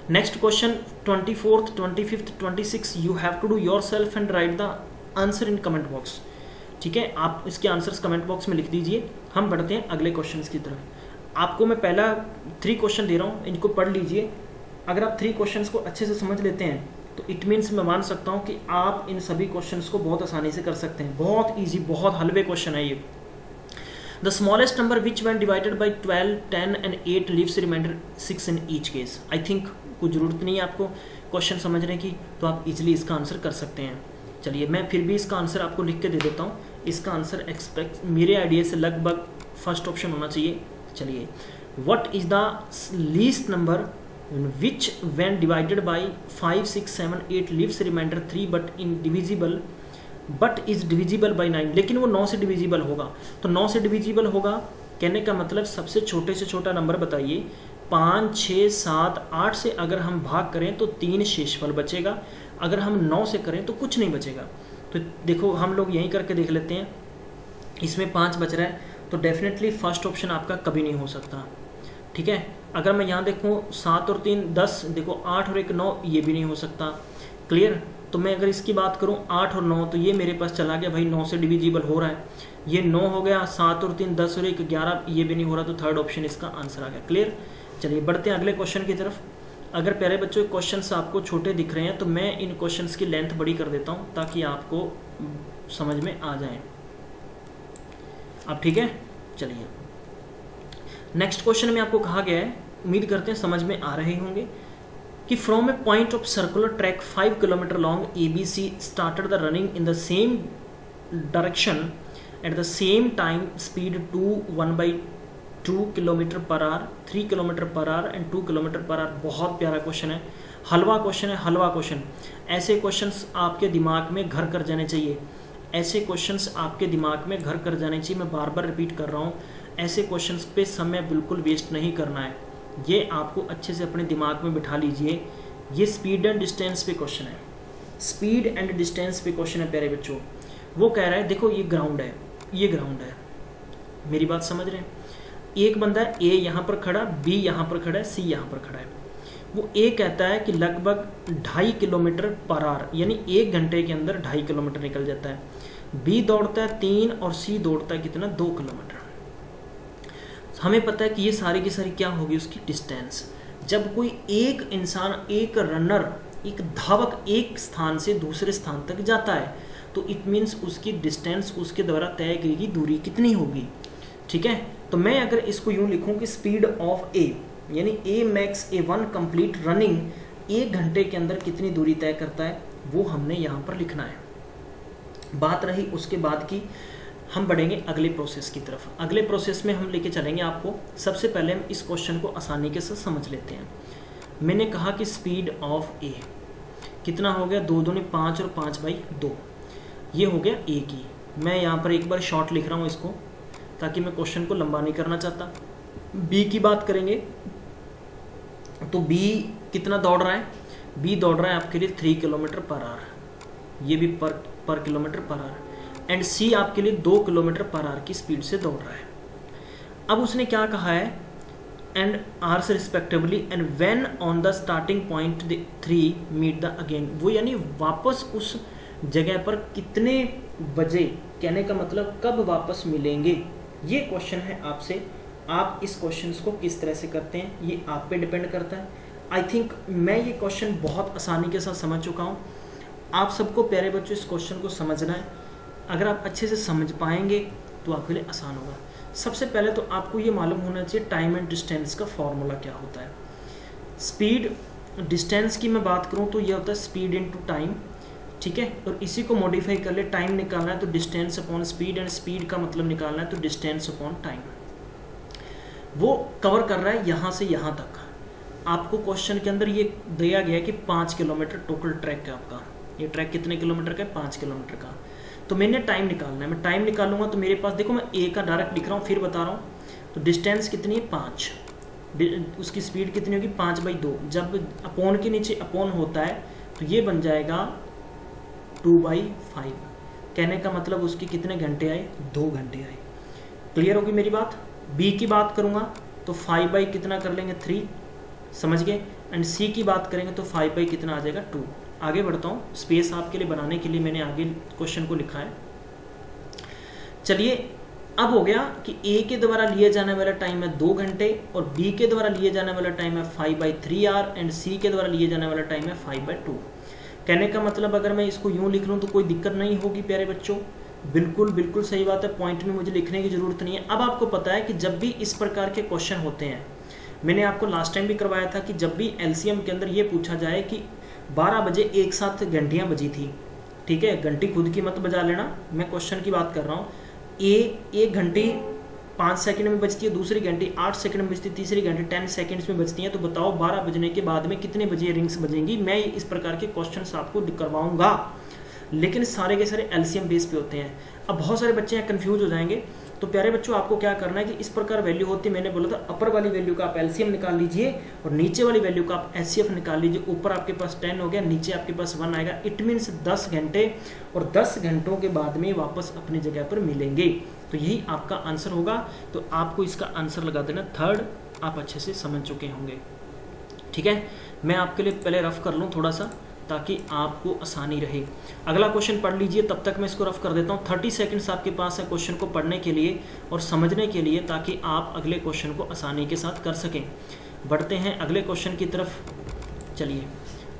Next question 24th 25th 26 you have to do yourself and write the answer in comment box. ठीक है, आप इसके आंसर्स कमेंट बॉक्स में लिख दीजिए। हम बढ़ते हैं अगले क्वेश्चन की तरफ। आपको मैं पहला 3 क्वेश्चन दे रहा हूँ, इनको पढ़ लीजिए। अगर आप 3 क्वेश्चन को अच्छे से समझ लेते हैं तो इट मीन्स मैं मान सकता हूँ कि आप इन सभी क्वेश्चंस को बहुत आसानी से कर सकते हैं। बहुत इजी, बहुत हलवे क्वेश्चन है ये। The smallest number which when divided by 12, 10 and 8 leaves remainder 6 in each case. I think कोई ज़रूरत नहीं है आपको क्वेश्चन समझने की, तो आप इजीली इसका आंसर कर सकते हैं। चलिए मैं फिर भी इसका आंसर आपको लिख के दे देता हूँ। इसका आंसर एक्सपेक्ट मेरे आइडिया से लगभग फर्स्ट ऑप्शन होना चाहिए। चलिए, what is the least number which when divided by 5, 6, 7, 8 leaves remainder 3 but is divisible by 9। लेकिन वो 9 से डिविजिबल होगा। तो 9 से डिविजिबल होगा कहने का मतलब सबसे छोटे से छोटा नंबर बताइए। 5, 6, 7, 8 से अगर हम भाग करें तो 3 शेषफल बचेगा, अगर हम 9 से करें तो कुछ नहीं बचेगा। तो देखो हम लोग यहीं करके देख लेते हैं। इसमें 5 बच रहा है तो डेफिनेटली फर्स्ट ऑप्शन आपका कभी नहीं हो सकता। ठीक है, अगर मैं यहाँ देखूँ 7 और 3 10, देखो 8 और 1 9, ये भी नहीं हो सकता। क्लियर। तो मैं अगर इसकी बात करूँ 8 और 9, तो ये मेरे पास चला गया भाई, 9 से डिविजिबल हो रहा है। ये 9 हो गया, 7 और 3 10 और 1 11, ये भी नहीं हो रहा। तो थर्ड ऑप्शन इसका आंसर आ गया। क्लियर। चलिए बढ़ते हैं अगले क्वेश्चन की तरफ। अगर प्यारे बच्चों क्वेश्चन आपको छोटे दिख रहे हैं तो मैं इन क्वेश्चन की लेंथ बड़ी कर देता हूँ ताकि आपको समझ में आ जाए। अब ठीक है, चलिए नेक्स्ट क्वेश्चन में आपको कहा गया है, उम्मीद करते हैं समझ में आ रहे होंगे, कि from A point of circular track 5 kilometre long ABC started the running in the same direction at the same time speed 1/2 kilometre per hour, 3 kilometre per hour and 2 kilometre per hour. बहुत प्यारा question है, हलवा question है, हलवा question. ऐसे questions आपके दिमाग में घर कर जाने चाहिए, ऐसे क्वेश्चंस आपके दिमाग में घर कर जाने चाहिए। मैं बार बार रिपीट कर रहा हूँ, ऐसे क्वेश्चंस पे समय बिल्कुल वेस्ट नहीं करना है। ये आपको अच्छे से अपने दिमाग में बिठा लीजिए। ये स्पीड एंड डिस्टेंस पे क्वेश्चन है, स्पीड एंड डिस्टेंस पे क्वेश्चन है प्यारे बच्चों। वो कह रहा है देखो ये ग्राउंड है, ये ग्राउंड है, मेरी बात समझ रहे हैं। एक बंदा ए यहाँ पर खड़ा, बी यहाँ पर खड़ा है, सी यहाँ पर खड़ा है। वो ए कहता है कि लगभग 2.5 किलोमीटर पर आवर, यानी 1 घंटे के अंदर 2.5 किलोमीटर निकल जाता है। बी दौड़ता है 3 और सी दौड़ता है कितना, 2 किलोमीटर। हमें पता है कि ये सारी की सारी क्या होगी, उसकी डिस्टेंस। जब कोई एक इंसान, एक रनर, एक धावक एक स्थान से दूसरे स्थान तक जाता है तो इट मीन्स उसकी डिस्टेंस उसके द्वारा तय की गई दूरी कितनी होगी। ठीक है, तो मैं अगर इसको यूँ लिखूँ कि स्पीड ऑफ ए, यानी ए मैक्स A1 कंप्लीट रनिंग 1 घंटे के अंदर कितनी दूरी तय करता है, वो हमने यहाँ पर लिखना है। बात रही उसके बाद की, हम बढ़ेंगे अगले प्रोसेस की तरफ। अगले प्रोसेस में हम लेके चलेंगे आपको। सबसे पहले हम इस क्वेश्चन को आसानी के साथ समझ लेते हैं। मैंने कहा कि स्पीड ऑफ ए कितना हो गया, 2 दूनी 5 और 5/2, ये हो गया ए की। मैं यहाँ पर एक बार शॉर्ट लिख रहा हूँ इसको, ताकि मैं क्वेश्चन को लंबा नहीं करना चाहता। बी की बात करेंगे तो बी कितना दौड़ रहा है, बी दौड़ रहा है आपके लिए 3 किलोमीटर पर आवर, ये भी पर किलोमीटर पर आवर। एंड सी आपके लिए 2 किलोमीटर पर आवर की स्पीड से दौड़ रहा है। अब उसने क्या कहा है, एंड आर्स respectively and when on the starting point 3 meet the again, वो यानी वापस उस जगह पर कितने बजे, कहने का मतलब कब वापस मिलेंगे। ये क्वेश्चन है आपसे। आप इस क्वेश्चन को किस तरह से करते हैं ये आप पे डिपेंड करता है। आई थिंक मैं ये क्वेश्चन बहुत आसानी के साथ समझ चुका हूँ। आप सबको प्यारे बच्चों इस क्वेश्चन को समझना है। अगर आप अच्छे से समझ पाएंगे तो आपके लिए आसान होगा। सबसे पहले तो आपको ये मालूम होना चाहिए टाइम एंड डिस्टेंस का फॉर्मूला क्या होता है। स्पीड डिस्टेंस की मैं बात करूँ तो ये होता है स्पीड इनटू टाइम। ठीक है, और इसी को मॉडिफाई कर ले, टाइम निकालना है तो distance upon speed, and speed का मतलब निकालना है तो डिस्टेंस अपॉन टाइम। वो कवर कर रहा है यहाँ से यहाँ तक। आपको क्वेश्चन के अंदर ये दिया गया है कि 5 किलोमीटर टोटल ट्रैक है आपका। ये ट्रैक कितने किलोमीटर का है, 5 किलोमीटर का। तो मैंने टाइम निकालना है, मैं टाइम निकालूंगा तो मेरे पास देखो मैं ए का डायरेक्ट लिख रहा हूँ, फिर बता रहा हूँ। तो डिस्टेंस कितनी है 5, उसकी स्पीड कितनी होगी 5/2। जब अपॉन के नीचे अपॉन होता है तो ये बन जाएगा 2/5। कहने का मतलब उसके कितने घंटे आए, 2 घंटे आए। क्लियर होगी मेरी बात। बी की बात करूँगा तो 5 बाई कितना कर लेंगे 3, समझ गए। एंड सी की बात करेंगे तो 5 बाई कितना आ जाएगा 2। आगे बढ़ता हूँ, स्पेस आपके लिए बनाने के लिए मैंने आगे क्वेश्चन को लिखा है। चलिए अब हो गया कि ए के द्वारा लिए जाने वाला टाइम है 2 घंटे और बी के द्वारा लिए जाने वाला टाइम है 5/3 आवर एंड सी के द्वारा लिए जाने वाला टाइम है 5/2। कहने का मतलब अगर मैं इसको यूं लिख लूँ तो कोई दिक्कत नहीं होगी प्यारे बच्चों। बिल्कुल बिल्कुल सही बात है, पॉइंट में मुझे लिखने की ज़रूरत नहीं है। अब आपको पता है कि जब भी इस प्रकार के क्वेश्चन होते हैं, मैंने आपको लास्ट टाइम भी करवाया था कि जब भी एलसीएम के अंदर ये पूछा जाए कि 12 बजे एक साथ घंटियाँ बजी थी, ठीक है, घंटी खुद की मत बजा लेना, मैं क्वेश्चन की बात कर रहा हूँ। एक घंटी 5 सेकंड में बजती है, दूसरी घंटी 8 सेकंड में बजती है, तीसरी घंटी 10 सेकंड्स में बजती है। तो बताओ 12 बजने के बाद में कितने बजे रिंग्स बजेंगी। मैं इस प्रकार के क्वेश्चंस आपको करवाऊंगा, लेकिन सारे के सारे एलसीएम बेस पे होते हैं। अब बहुत सारे बच्चे यहाँ कंफ्यूज हो जाएंगे, तो प्यारे बच्चों आपको क्या करना है कि इस प्रकार वैल्यू होती है। मैंने बोला था अपर वाली वैल्यू का आप एलसीएम निकाल लीजिए और नीचे वाली वैल्यू का आप एचसीएफ निकाल लीजिए। ऊपर आपके पास 10 हो गया, नीचे आपके पास 1 आएगा। इट मीन्स 10 घंटे, और 10 घंटों के बाद में वापस अपनी जगह पर मिलेंगे। तो यही आपका आंसर होगा। तो आपको इसका आंसर लगा देना 3rd, आप अच्छे से समझ चुके होंगे। ठीक है, मैं आपके लिए पहले रफ कर लूँ थोड़ा सा ताकि आपको आसानी रहे। अगला क्वेश्चन पढ़ लीजिए, तब तक मैं इसको रफ कर देता हूँ। 30 सेकंड्स आपके पास है क्वेश्चन को पढ़ने के लिए और समझने के लिए, ताकि आप अगले क्वेश्चन को आसानी के साथ कर सकें। बढ़ते हैं अगले क्वेश्चन की तरफ। चलिए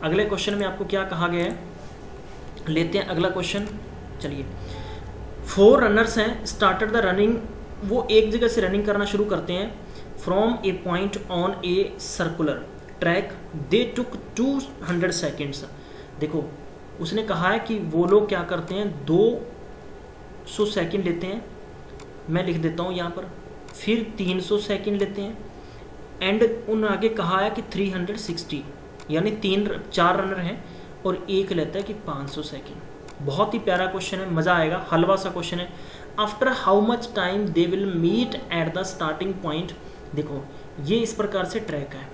अगले क्वेश्चन में आपको क्या कहा गया है, लेते हैं अगला क्वेश्चन। चलिए 4 रनर्स हैं, स्टार्टेड द रनिंग, वो एक जगह से रनिंग करना शुरू करते हैं। From A point on a circular track they took 200 seconds. देखो उसने कहा है कि वो लोग क्या करते हैं, 200 सेकेंड लेते हैं, मैं लिख देता हूँ यहाँ पर, फिर 300 सेकेंड लेते हैं, एंड उन आगे कहा है कि 360, यानी 4 रनर हैं और एक लेता है कि 500 सेकेंड। बहुत ही प्यारा क्वेश्चन है, मज़ा आएगा, हलवा सा क्वेश्चन है। After how much time they will meet at the starting point. देखो ये इस प्रकार से ट्रैक है,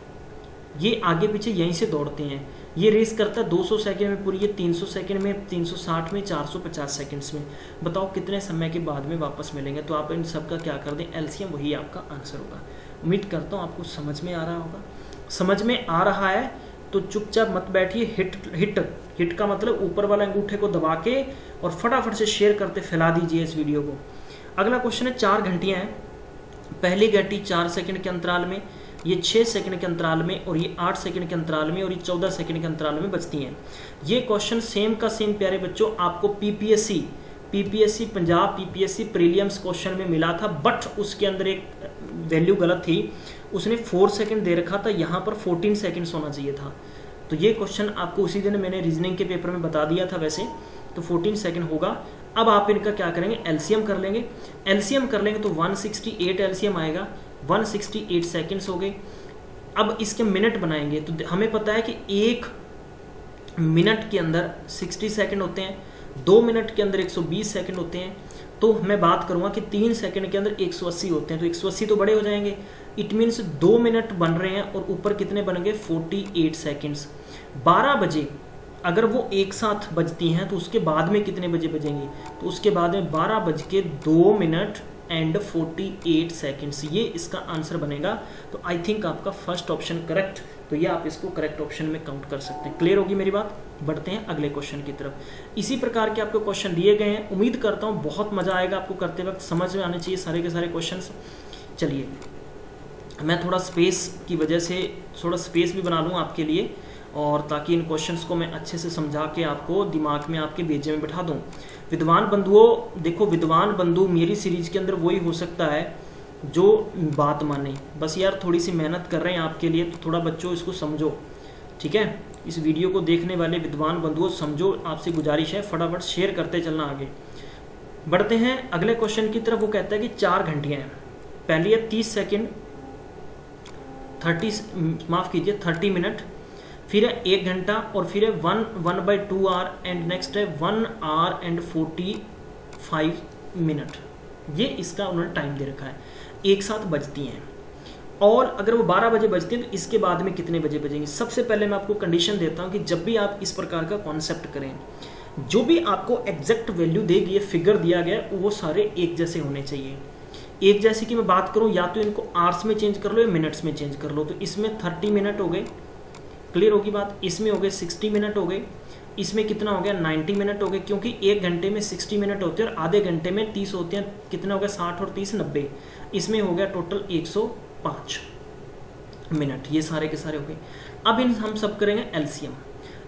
ये आगे पीछे यहीं से दौड़ते हैं। ये रेस करता है 200 सेकंड में पूरी, ये 300 सेकंड में, 360 में, 450 सेकंड्स में। बताओ कितने समय के बाद में वापस मिलेंगे। तो आप इन सब का क्या कर दें, एलसीएम, वही आपका आंसर होगा। उम्मीद करता हूँ आपको समझ में आ रहा होगा। समझ में आ रहा है तो चुपचाप मत बैठिए, हिट का मतलब ऊपर वाले अंगूठे को दबा के और फटाफट से शेयर करते फैला दीजिए इस वीडियो को। अगला क्वेश्चन है 4 घंटियाँ हैं, पहली घंटी 4 सेकंड के अंतराल में, ये 6 सेकंड के अंतराल में, और ये 8 सेकंड के अंतराल में, और ये 14 सेकंड के अंतराल में बजती हैं। ये क्वेश्चन सेम का सेम प्यारे बच्चों आपको PPSC Punjab PPSC prelims question में मिला था, बट उसके अंदर एक वैल्यू गलत थी, उसने 4 सेकंड दे रखा था, यहाँ पर 14 सेकंड्स होना चाहिए था। तो ये क्वेश्चन आपको उसी दिन मैंने रीजनिंग के पेपर में बता दिया था वैसे, तो 14 सेकंड होगा। अब आप इनका क्या करेंगे, एलसीएम कर लेंगे। एलसीएम कर लेंगे तो 168 एलसीएम आएगा, 168 सेकंड्स हो गए। अब इसके मिनट बनाएंगे तो हमें पता है कि 1 मिनट के अंदर 60 सेकंड होते हैं, 2 मिनट के अंदर 120 सेकंड होते हैं। तो मैं बात करूंगा कि 3 सेकंड के अंदर 180 होते हैं, तो 180 तो बड़े हो जाएंगे। इट मीन्स 2 मिनट बन रहे हैं और ऊपर कितने बनेंगे, 48 सेकंड्स। 12 बजे अगर वो एक साथ बजती हैं तो उसके बाद में कितने बजे बजेंगी, तो उसके बाद में 12:02 एंड 48 सेकंड्स, ये इसका आंसर बनेगा। तो आई थिंक आपका फर्स्ट ऑप्शन करेक्ट, तो ये आप इसको करेक्ट ऑप्शन में काउंट कर सकते हैं। क्लियर होगी मेरी बात। बढ़ते हैं अगले क्वेश्चन की तरफ। इसी प्रकार के आपको क्वेश्चन दिए गए हैं, उम्मीद करता हूँ बहुत मजा आएगा आपको करते वक्त, समझ में आने चाहिए सारे के सारे क्वेश्चन। चलिए मैं थोड़ा स्पेस की वजह से थोड़ा स्पेस भी बना लूँ आपके लिए, और ताकि इन क्वेश्चंस को मैं अच्छे से समझा के आपको दिमाग में आपके बेजे में बिठा दूं। विद्वान बंधुओं, देखो विद्वान बंधु मेरी सीरीज के अंदर वही हो सकता है जो बात माने। बस यार थोड़ी सी मेहनत कर रहे हैं आपके लिए, तो थोड़ा बच्चों इसको समझो, ठीक है। इस वीडियो को देखने वाले विद्वान बंधुओं समझो, आपसे गुजारिश है, फटाफट शेयर करते चलना आगे। बढ़ते हैं अगले क्वेश्चन की तरफ। वो कहता है कि 4 घंटियाँ हैं, पहली है 30 सेकेंड, 30 मिनट, फिर है 1 घंटा, और फिर है 1/2 आवर, एंड नेक्स्ट है 1 आवर एंड 45 मिनट। ये इसका उन्होंने टाइम दे रखा है, एक साथ बजती हैं। और अगर वो 12 बजे बजती हैं तो इसके बाद में कितने बजे बजेंगे। सबसे पहले मैं आपको कंडीशन देता हूँ कि जब भी आप इस प्रकार का कॉन्सेप्ट करें, जो भी आपको एग्जैक्ट वैल्यू देगी, ये फिगर दिया गया वो सारे एक जैसे होने चाहिए। एक जैसे की मैं बात करूं, या तो इनको आवर्स में चेंज कर लो या मिनट्स में चेंज कर लो। तो इसमें 30 मिनट हो गए, क्लियर होगी बात। इसमें हो गए 60 मिनट हो गए, इसमें कितना हो गया 90 मिनट हो गए, क्योंकि एक घंटे में 60 मिनट होते हैं और आधे घंटे में 30 होते हैं। कितना हो गया 60 और 30 90, इसमें हो गया टोटल 105 मिनट। ये सारे के सारे हो गए। अब इन हम सब करेंगे एलसीएम,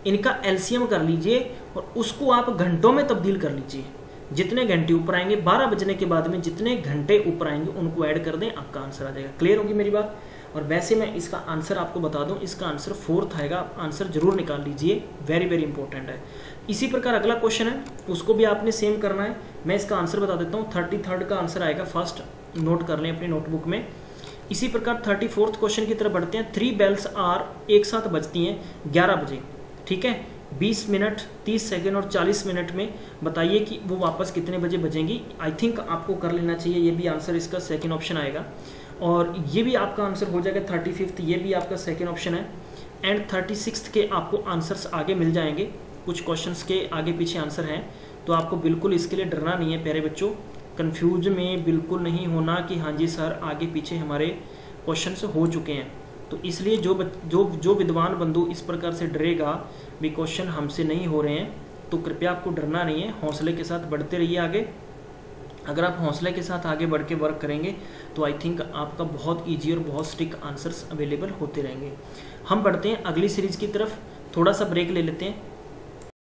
इनका एलसीएम कर लीजिए और उसको आप घंटों में तब्दील कर लीजिए। जितने घंटे ऊपर आएंगे 12 बजने के बाद में जितने घंटे ऊपर आएंगे उनको ऐड कर दें, आपका आंसर आ जाएगा। क्लियर होगी मेरी बात। और वैसे मैं इसका आंसर आपको बता दूं, इसका आंसर 4th आएगा, आप आंसर जरूर निकाल लीजिए, वेरी वेरी इंपॉर्टेंट है। इसी प्रकार अगला क्वेश्चन है, उसको भी आपने सेम करना है। मैं इसका आंसर बता देता हूँ, 33rd का आंसर आएगा, फर्स्ट नोट कर लें अपनी नोटबुक में। इसी प्रकार 34th क्वेश्चन की तरफ बढ़ते हैं। 3 बेल्स आर एक साथ बजती हैं 11 बजे, ठीक है। 20 मिनट 30 सेकेंड और 40 मिनट में बताइए कि वो वापस कितने बजे बजेंगी। आई थिंक आपको कर लेना चाहिए, ये भी आंसर इसका सेकेंड ऑप्शन आएगा। और ये भी आपका आंसर हो जाएगा 35th, ये भी आपका सेकेंड ऑप्शन है। एंड 36th के आपको आंसर्स आगे मिल जाएंगे, कुछ क्वेश्चंस के आगे पीछे आंसर हैं। तो आपको बिल्कुल इसके लिए डरना नहीं है प्यारे बच्चों, कंफ्यूज में बिल्कुल नहीं होना कि हाँ जी सर आगे पीछे हमारे क्वेश्चंस हो चुके हैं। तो इसलिए जो विद्वान बंधु इस प्रकार से डरेगा भी क्वेश्चन हमसे नहीं हो रहे हैं, तो कृपया आपको डरना नहीं है, हौसले के साथ बढ़ते रहिए आगे। अगर आप हौसले के साथ आगे बढ़ के वर्क करेंगे तो आई थिंक आपका बहुत ईजी और बहुत स्ट्रिक्ट आंसर्स अवेलेबल होते रहेंगे। हम बढ़ते हैं अगली सीरीज की तरफ, थोड़ा सा ब्रेक ले लेते हैं।